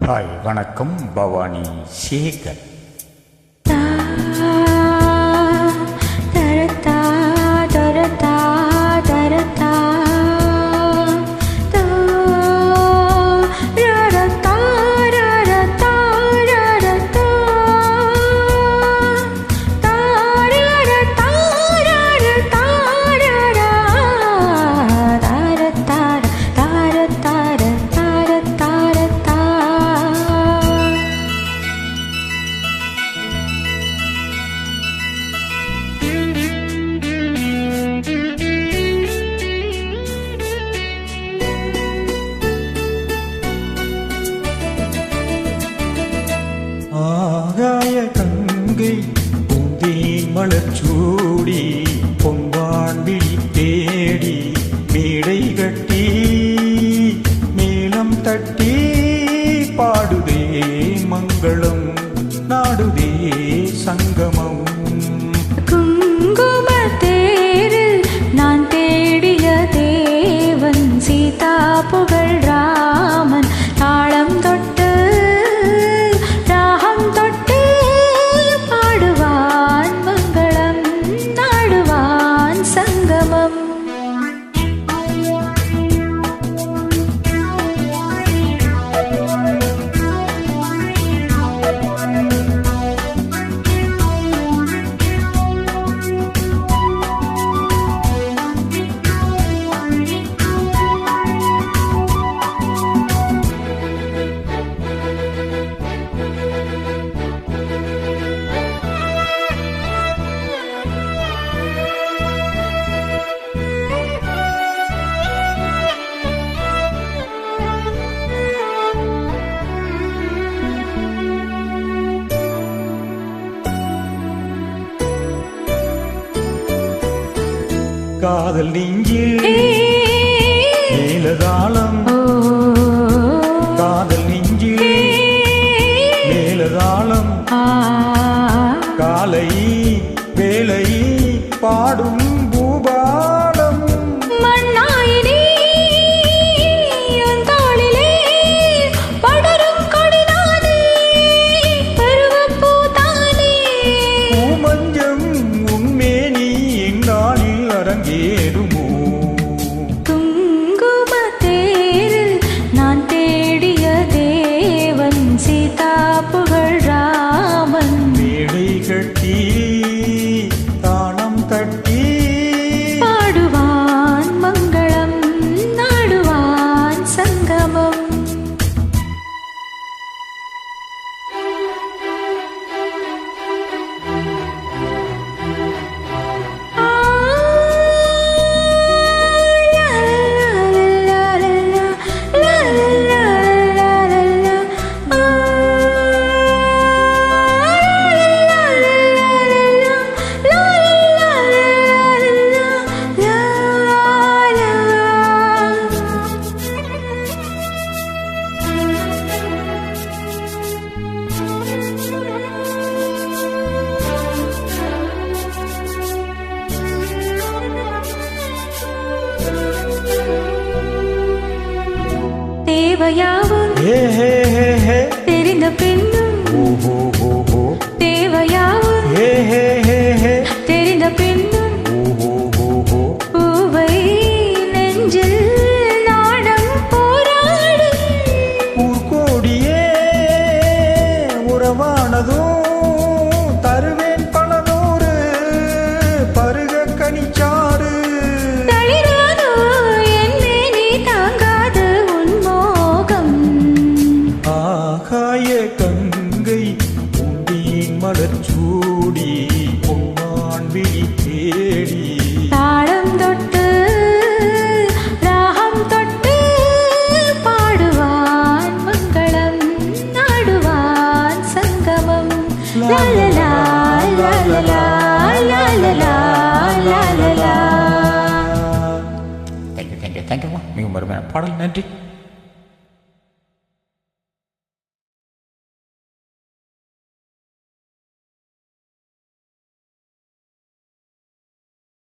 Hi வணக்கம் பவானி சேகர். ஆகாய கங்கை பூந்தேன் மலர்ச்சூடி பொன்வான்விழி தேடி மேடை கட்டி மேளம் தட்டி பாடுதே மங்களம் நாடுதே சங்கமம். குங்குமத்தேரில் நான் தேடிய தேவன் சீதா புகழ் ராமன் தாளம் தொட்டு காதல் நெஞ்சில் மேலதாளம், காதல் நெஞ்சில் மேலதாளம், காலை வேலை பாடும் பூபாலம். பூமஞ்சம் உன்மேனி எங்காலில் அரங்கேறுமோ? குங்குமத்தேரில் நான் தேடிய தேவன் சீதா புகழ் ராமன் மேடை கட்டி தாளம் தட்டி பாடுவான் மங்களம் நாடுவான் சங்கமம். தேவையாவும் தெரிந்த பெண்ணும் தேவையாவும் தெரிந்த பெண்ணும் பூவை நெஞ்சில் நாடம் போராடு. ஊர்கோடியே உறவானதும் தருவேன் பல நூறு பருக கனிச்சாறு. ஆகாய கங்கை பூந்தேன் மலர்ச்சூடி பொன்வான்விழி தேடி தாளம் தொட்டு ராகம் தொட்டு பாடுவான் மங்களம் நாடுவான் சங்கமம். லாலலா லாலலா லாலலா லாலலா. தேங்க்யூ மிகவும் அருமையான பாடல். நன்றி.